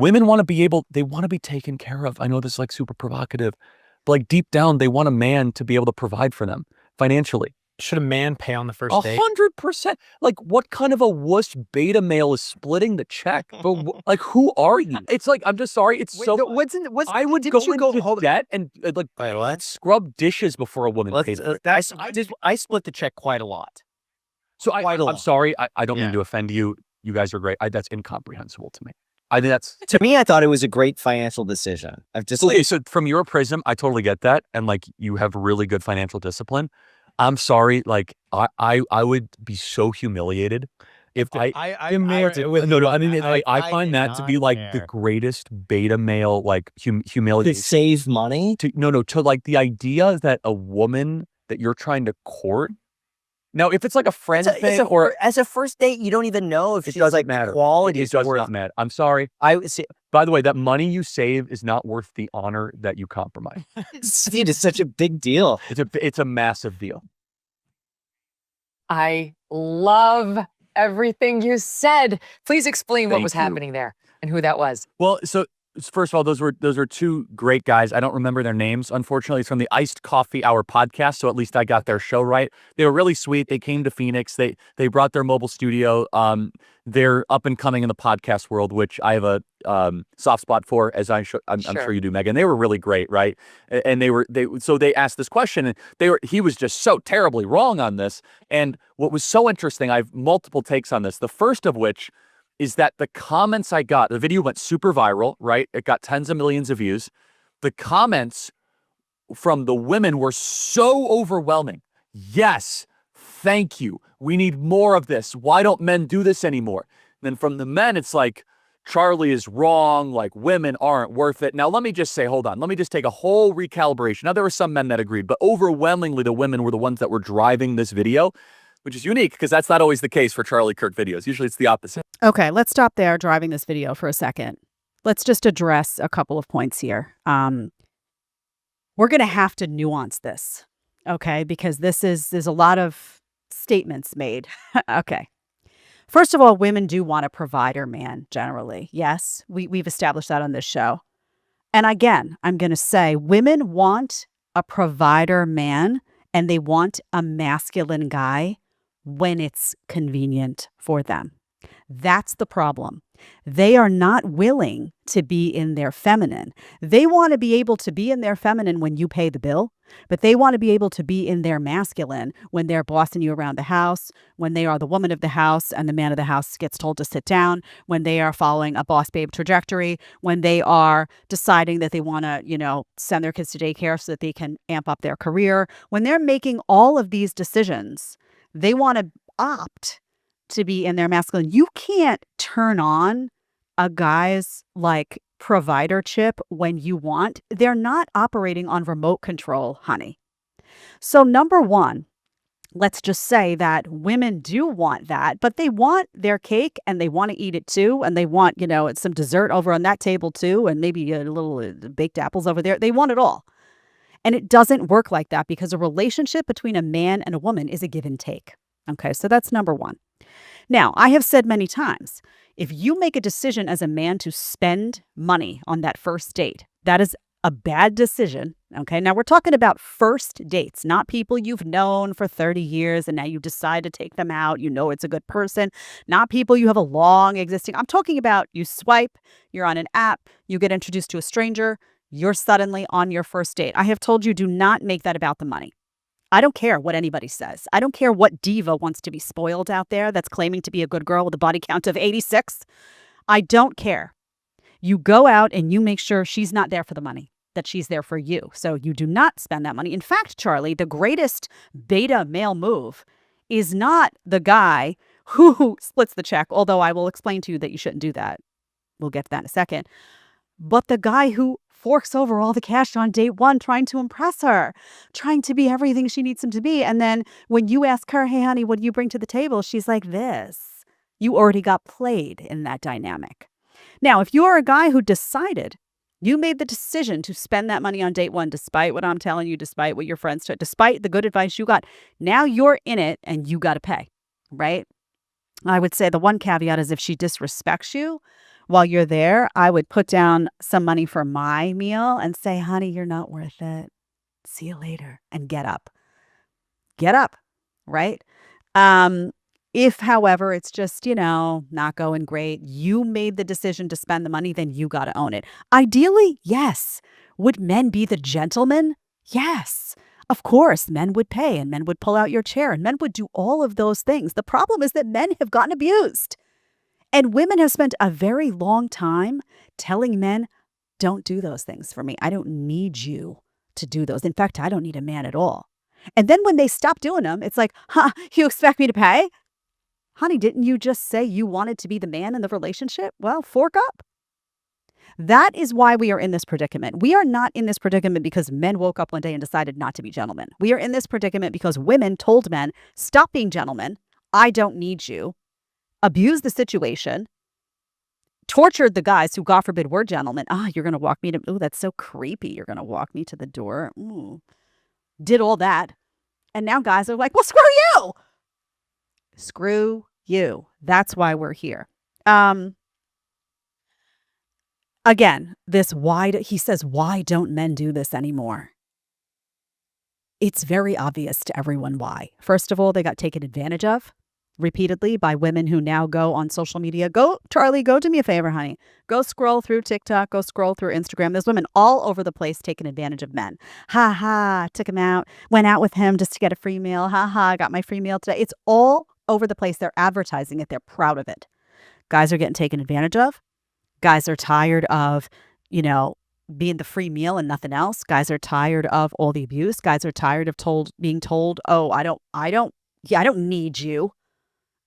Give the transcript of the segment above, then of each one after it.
women want to be they want to be taken care of. I know this is like super provocative, but like deep down, they want a man to be able to provide for them financially. Should a man pay on the first date? 100%. Like, what kind of a wuss beta male is splitting the check? But like, who are you? It's like, I'm just sorry. It's Wait, so. I would go into debt and like Wait, what? scrub dishes before a woman pays. I split the check quite a lot. So I'm sorry. I don't mean to offend you. You guys are great. That's incomprehensible to me. I think that's to me. I thought it was a great financial decision. I've just so from your prism, I totally get that, and like you have really good financial discipline. I'm sorry, like I would be so humiliated if I find that to be like the greatest beta male like humiliation. To save money? To like the idea that a woman that you're trying to court. Now, if it's like a friend thing or as a first date, you don't even know if it doesn't matter. Quality it does not matter. I'm sorry. By the way, that money you save is not worth the honor that you compromise. Dude, it's such a big deal. It's a massive deal. I love everything you said. Please explain what was happening there and who that was. Well, so first of all, those were two great guys. I don't remember their names. Unfortunately, it's from the Iced Coffee Hour podcast, so at least I got their show right. They were really sweet. They came to Phoenix. They brought their mobile studio. They're up and coming in the podcast world, which I have a soft spot for, as I'm sure you do, Megan. They were really great, right? And they asked this question, and he was just so terribly wrong on this. And what was so interesting, I have multiple takes on this. The first of which is that the comments I got, the video went super viral, right? It got tens of millions of views. The comments from the women were so overwhelming. Yes, thank you. We need more of this. Why don't men do this anymore? And then from the men, it's like, Charlie is wrong, like women aren't worth it. Now, let me just say, hold on. Let me just take a whole recalibration. Now, there were some men that agreed, but overwhelmingly, the women were the ones that were driving this video, which is unique because that's not always the case for Charlie Kirk videos. Usually it's the opposite. Okay, let's stop there driving this video for a second. Let's just address a couple of points here. We're going to have to nuance this, okay? Because there's a lot of statements made. Okay. First of all, women do want a provider man generally. Yes, we've established that on this show. And again, I'm going to say women want a provider man and they want a masculine guy when it's convenient for them. That's the problem. They are not willing to be in their feminine. They want to be able to be in their feminine when you pay the bill, but they want to be able to be in their masculine when they're bossing you around the house, when they are the woman of the house and the man of the house gets told to sit down, when they are following a boss babe trajectory, when they are deciding that they want to, send their kids to daycare so that they can amp up their career. When they're making all of these decisions, they want to opt to be in their masculine. You can't turn on a guy's like provider chip when you want. They're not operating on remote control, honey. So number one, let's just say that women do want that, but they want their cake and they want to eat it too. And they want, some dessert over on that table too. And maybe a little baked apples over there. They want it all. And it doesn't work like that because a relationship between a man and a woman is a give and take. Okay, so that's number one. Now, I have said many times, if you make a decision as a man to spend money on that first date, that is a bad decision. Okay, now we're talking about first dates, not people you've known for 30 years and now you decide to take them out. You know it's a good person, not people you have a long existing. I'm talking about you swipe, you're on an app, you get introduced to a stranger, you're suddenly on your first date. I have told you, do not make that about the money. I don't care what anybody says. I don't care what diva wants to be spoiled out there that's claiming to be a good girl with a body count of 86. I don't care. You go out and you make sure she's not there for the money, that she's there for you. So you do not spend that money. In fact, Charlie, the greatest beta male move is not the guy who splits the check, although I will explain to you that you shouldn't do that. We'll get to that in a second. But the guy who forks over all the cash on date one, trying to impress her, trying to be everything she needs him to be. And then when you ask her, hey, honey, what do you bring to the table? She's like this. You already got played in that dynamic. Now, if you're a guy who decided, you made the decision to spend that money on date one, despite what I'm telling you, despite what your friends said, despite the good advice you got, now you're in it and you got to pay, right? I would say the one caveat is if she disrespects you, while you're there, I would put down some money for my meal and say, honey, you're not worth it. See you later. And get up. Get up. Right? If, however, it's just, not going great, you made the decision to spend the money, then you got to own it. Ideally, yes. Would men be the gentlemen? Yes. Of course, men would pay and men would pull out your chair and men would do all of those things. The problem is that men have gotten abused. And women have spent a very long time telling men, don't do those things for me. I don't need you to do those. In fact, I don't need a man at all. And then when they stop doing them, it's like, you expect me to pay? Honey, didn't you just say you wanted to be the man in the relationship? Well, fork up. That is why we are in this predicament. We are not in this predicament because men woke up one day and decided not to be gentlemen. We are in this predicament because women told men, stop being gentlemen. I don't need you. Abused the situation. Tortured the guys who, God forbid, were gentlemen. You're going to walk me to, that's so creepy. You're going to walk me to the door. Did all that. And now guys are like, well, screw you. Screw you. That's why we're here. Again, he says, why don't men do this anymore? It's very obvious to everyone why. First of all, they got taken advantage of repeatedly by women who now go on social media. Charlie, go do me a favor, honey. Go scroll through TikTok, go scroll through Instagram. There's women all over the place taking advantage of men. Ha ha, took him out, went out with him just to get a free meal. Ha ha, I got my free meal today. It's all over the place. They're advertising it. They're proud of it. Guys are getting taken advantage of. Guys are tired of, being the free meal and nothing else. Guys are tired of all the abuse. Guys are tired of being told, oh, I don't need you.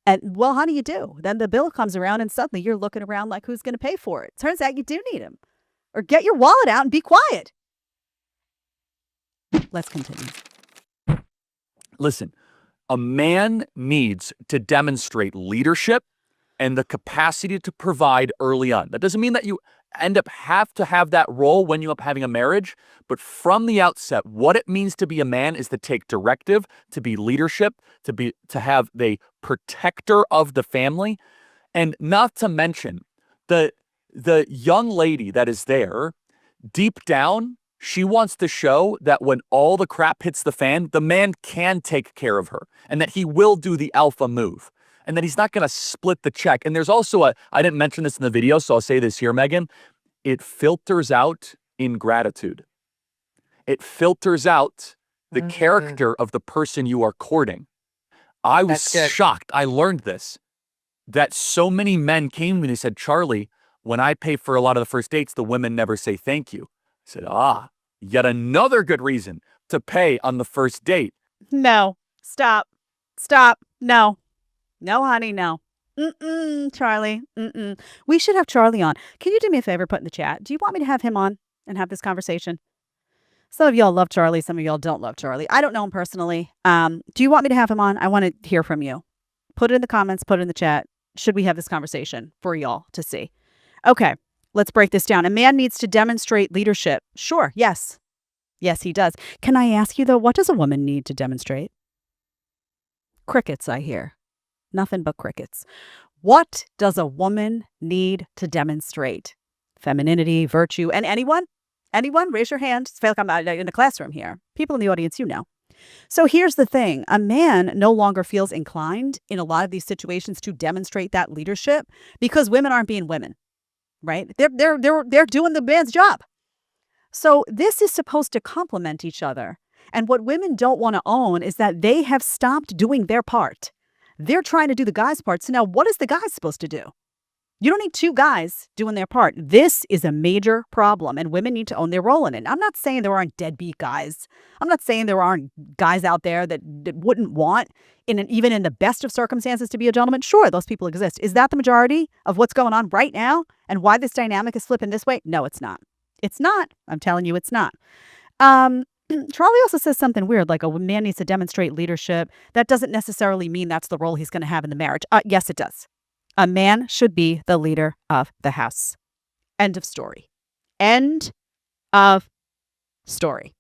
And well, honey, you do. Then the bill comes around and suddenly you're looking around like who's going to pay for it. Turns out you do need him. Or get your wallet out and be quiet. Let's continue. Listen, a man needs to demonstrate leadership and the capacity to provide early on. That doesn't mean that you have to have that role when you end up having a marriage, but from the outset, what it means to be a man is to take directive, to be leadership, to have the protector of the family, and not to mention the young lady that is there, deep down, she wants to show that when all the crap hits the fan, the man can take care of her and that he will do the alpha move and that he's not going to split the check. And there's also I didn't mention this in the video, so I'll say this here, Megan. It filters out ingratitude. It filters out the character of the person you are courting. I was shocked. I learned this, that so many men came to me and they said, Charlie, when I pay for a lot of the first dates, the women never say thank you. I said, yet another good reason to pay on the first date. No, stop. No, honey, no. Charlie. We should have Charlie on. Can you do me a favor, put in the chat? Do you want me to have him on and have this conversation? Some of y'all love Charlie. Some of y'all don't love Charlie. I don't know him personally. Do you want me to have him on? I want to hear from you. Put it in the comments, put it in the chat. Should we have this conversation for y'all to see? Okay, let's break this down. A man needs to demonstrate leadership. Sure, yes. Yes, he does. Can I ask you, though, what does a woman need to demonstrate? Crickets, I hear. Nothing but crickets. What does a woman need to demonstrate? Femininity, virtue, and anyone? Anyone? Raise your hand. I feel like I'm in a classroom here. People in the audience, you know. So here's the thing. A man no longer feels inclined in a lot of these situations to demonstrate that leadership because women aren't being women, right? They're doing the man's job. So this is supposed to complement each other. And what women don't want to own is that they have stopped doing their part. They're trying to do the guy's part. So now what is the guy supposed to do? You don't need two guys doing their part. This is a major problem, and women need to own their role in it. I'm not saying there aren't deadbeat guys. I'm not saying there aren't guys out there that wouldn't want, even in the best of circumstances, to be a gentleman. Sure, those people exist. Is that the majority of what's going on right now and why this dynamic is flipping this way? No, it's not. It's not. I'm telling you, it's not. Charlie also says something weird, like a man needs to demonstrate leadership. That doesn't necessarily mean that's the role he's going to have in the marriage. Yes, it does. A man should be the leader of the house. End of story. End of story.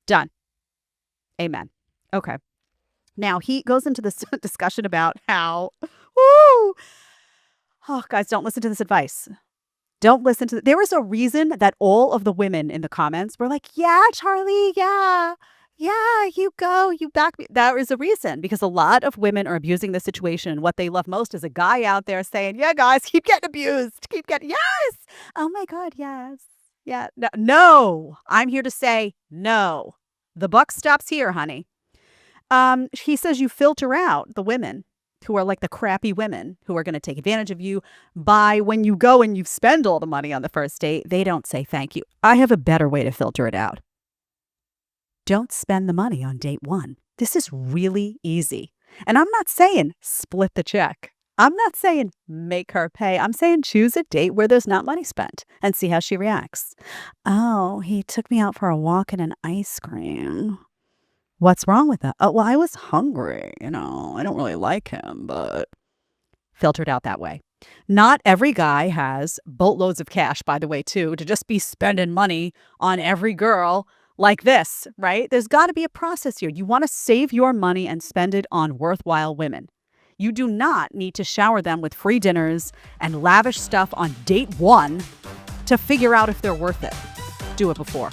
Done. Amen. Okay. Now he goes into this discussion about how, Oh, guys, don't listen to this advice. Don't listen to there was a reason that all of the women in the comments were like, yeah, Charlie, yeah, you go, you back me. That was a reason because a lot of women are abusing the situation. And what they love most is a guy out there saying, yeah, guys, keep getting abused. Keep getting, yes. Oh my God, yes. Yeah. No, I'm here to say no. The buck stops here, honey. He says you filter out the women who are like the crappy women who are going to take advantage of you by when you go and you spend all the money on the first date, they don't say thank you. I have a better way to filter it out. Don't spend the money on date 1. This is really easy. And I'm not saying split the check. I'm not saying make her pay. I'm saying choose a date where there's not money spent and see how she reacts. Oh, he took me out for a walk and an ice cream. What's wrong with that? Oh, well, I was hungry. I don't really like him, but filtered out that way. Not every guy has boatloads of cash, by the way, too, to just be spending money on every girl like this, right? There's got to be a process here. You want to save your money and spend it on worthwhile women. You do not need to shower them with free dinners and lavish stuff on date 1 to figure out if they're worth it. Do it before.